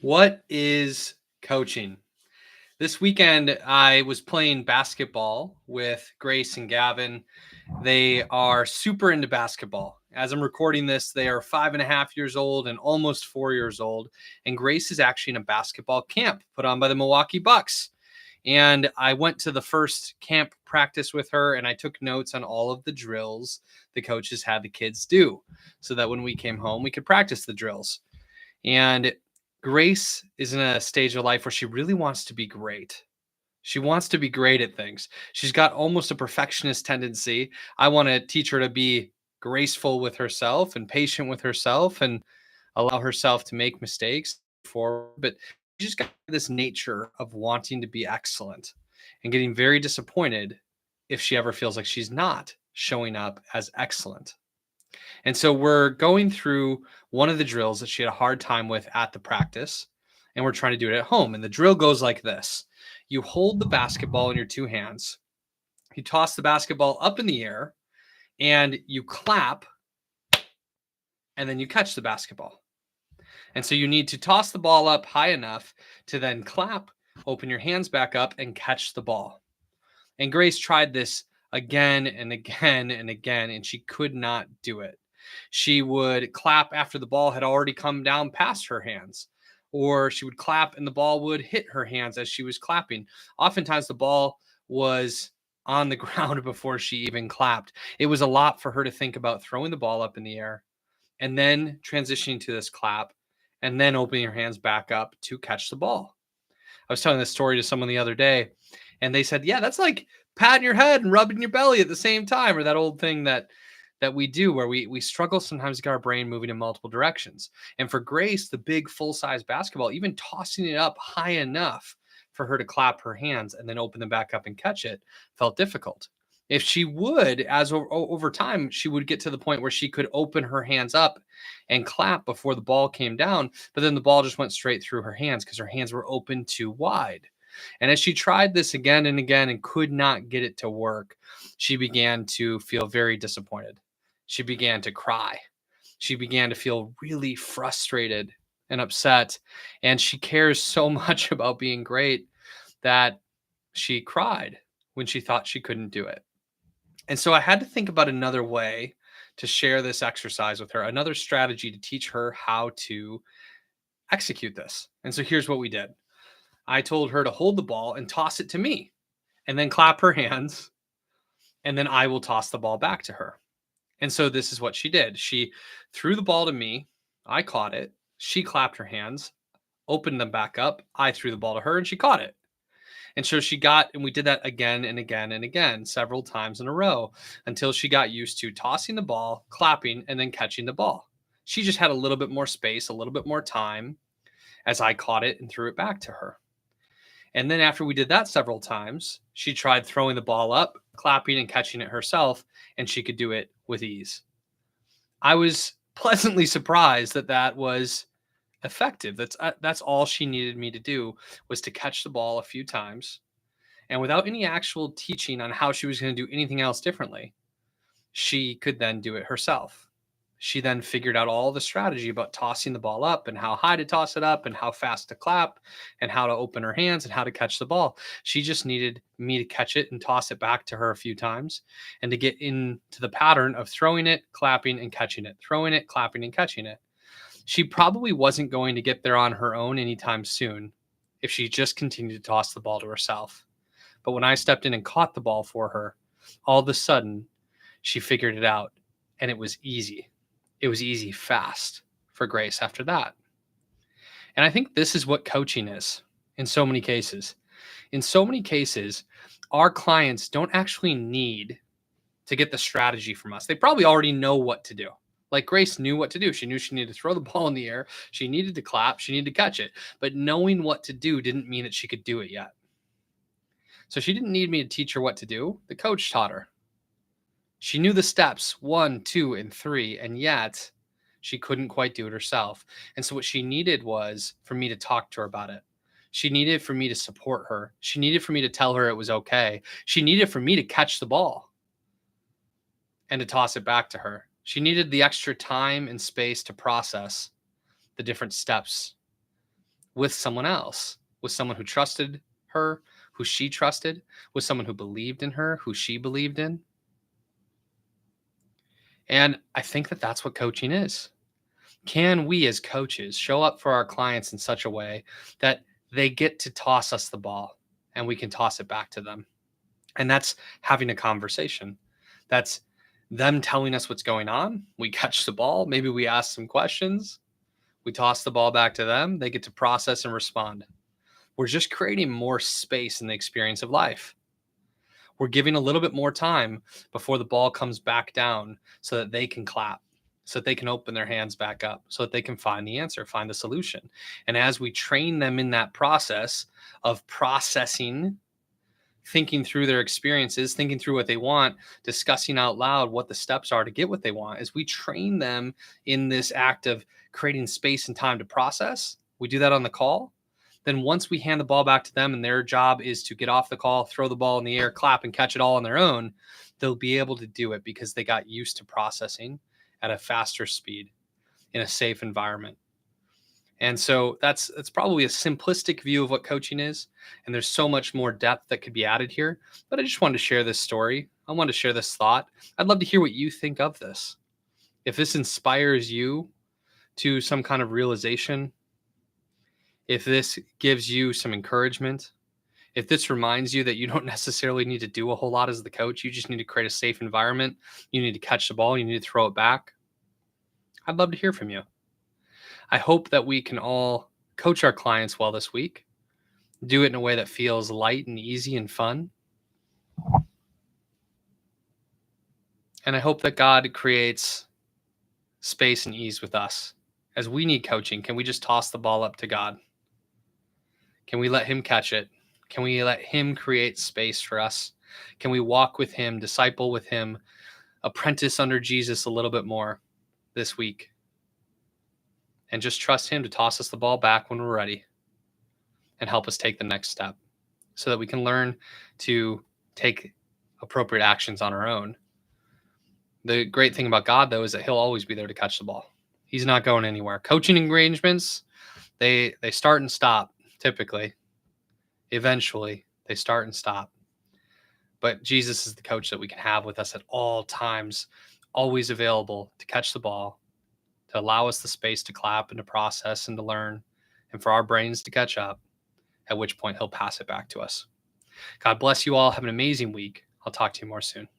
What is coaching? This weekend, I was playing basketball with Grace and Gavin. They are super into basketball. As I'm recording this, they are 5.5 years old and almost 4 years old. And Grace is actually in a basketball camp put on by the Milwaukee Bucks. And I went to the first camp practice with her and I took notes on all of the drills the coaches had the kids do so that when we came home, we could practice the drills. And Grace is in a stage of life where she really wants to be great. She wants to be great at things. She's got almost a perfectionist tendency. I want to teach her to be graceful with herself and patient with herself and allow herself to make mistakes forward. But she just got this nature of wanting to be excellent and getting very disappointed if she ever feels like she's not showing up as excellent. And so we're going through one of the drills that she had a hard time with at the practice, and we're trying to do it at home. And the drill goes like this. You hold the basketball in your two hands. You toss the basketball up in the air, and you clap, and then you catch the basketball. And so you need to toss the ball up high enough to then clap, open your hands back up, and catch the ball. And Grace tried this again and again and again, and she could not do it. She would clap after the ball had already come down past her hands, or she would clap and the ball would hit her hands as she was clapping. Oftentimes the ball was on the ground before she even clapped. It was a lot for her to think about throwing the ball up in the air and then transitioning to this clap and then opening her hands back up to catch the ball. I was telling this story to someone the other day, and they said, yeah, that's like patting your head and rubbing your belly at the same time, or that old thing that we do where we struggle sometimes to get our brain moving in multiple directions. And for Grace, the big full-size basketball, even tossing it up high enough for her to clap her hands and then open them back up and catch it felt difficult. If she would, as over time, she would get to the point where she could open her hands up and clap before the ball came down, but then the ball just went straight through her hands because her hands were open too wide. And as she tried this again and again and could not get it to work, she began to feel very disappointed. She began to cry. She began to feel really frustrated and upset. And she cares so much about being great that she cried when she thought she couldn't do it. And so I had to think about another way to share this exercise with her, another strategy to teach her how to execute this. And so here's what we did. I told her to hold the ball and toss it to me and then clap her hands. And then I will toss the ball back to her. And so this is what she did. She threw the ball to me. I caught it. She clapped her hands, opened them back up. I threw the ball to her and she caught it. And so and we did that again and again and again, several times in a row until she got used to tossing the ball, clapping, and then catching the ball. She just had a little bit more space, a little bit more time as I caught it and threw it back to her. And then after we did that several times, she tried throwing the ball up, clapping and catching it herself, and she could do it with ease. I was pleasantly surprised that that was effective. That's all she needed me to do, was to catch the ball a few times. And without any actual teaching on how she was going to do anything else differently, she could then do it herself. She then figured out all the strategy about tossing the ball up and how high to toss it up and how fast to clap and how to open her hands and how to catch the ball. She just needed me to catch it and toss it back to her a few times and to get into the pattern of throwing it, clapping, and catching it, throwing it, clapping, and catching it. She probably wasn't going to get there on her own anytime soon if she just continued to toss the ball to herself. But when I stepped in and caught the ball for her, all of a sudden, she figured it out, and it was easy. It was easy fast for Grace after that. And I think this is what coaching is in so many cases. In so many cases, our clients don't actually need to get the strategy from us. They probably already know what to do. Like Grace knew what to do. She knew she needed to throw the ball in the air. She needed to clap. She needed to catch it. But knowing what to do didn't mean that she could do it yet. So she didn't need me to teach her what to do. The coach taught her. She knew the steps 1, 2, and 3, and yet she couldn't quite do it herself. And so what she needed was for me to talk to her about it. She needed for me to support her. She needed for me to tell her it was okay. She needed for me to catch the ball and to toss it back to her. She needed the extra time and space to process the different steps with someone else, with someone who trusted her, who she trusted, with someone who believed in her, who she believed in. And I think that that's what coaching is. Can we as coaches show up for our clients in such a way that they get to toss us the ball and we can toss it back to them? And that's having a conversation. That's them telling us what's going on. We catch the ball. Maybe we ask some questions. We toss the ball back to them. They get to process and respond. We're just creating more space in the experience of life. We're giving a little bit more time before the ball comes back down so that they can clap, so that they can open their hands back up, so that they can find the answer, find the solution. And as we train them in that process of processing, thinking through their experiences, thinking through what they want, discussing out loud what the steps are to get what they want, as we train them in this act of creating space and time to process, we do that on the call. Then once we hand the ball back to them and their job is to get off the call, throw the ball in the air, clap, and catch it all on their own, they'll be able to do it because they got used to processing at a faster speed in a safe environment. And so that's probably a simplistic view of what coaching is. And there's so much more depth that could be added here. But I just wanted to share this story. I wanted to share this thought. I'd love to hear what you think of this. If this inspires you to some kind of realization, if this gives you some encouragement, if this reminds you that you don't necessarily need to do a whole lot as the coach, you just need to create a safe environment, you need to catch the ball, you need to throw it back, I'd love to hear from you. I hope that we can all coach our clients well this week, do it in a way that feels light and easy and fun. And I hope that God creates space and ease with us. As we need coaching, can we just toss the ball up to God? Can we let him catch it? Can we let him create space for us? Can we walk with him, disciple with him, apprentice under Jesus a little bit more this week? And just trust him to toss us the ball back when we're ready and help us take the next step so that we can learn to take appropriate actions on our own. The great thing about God, though, is that he'll always be there to catch the ball. He's not going anywhere. Coaching arrangements, they start and stop. Typically, eventually, they start and stop. But Jesus is the coach that we can have with us at all times, always available to catch the ball, to allow us the space to clap and to process and to learn, and for our brains to catch up, at which point he'll pass it back to us. God bless you all. Have an amazing week. I'll talk to you more soon.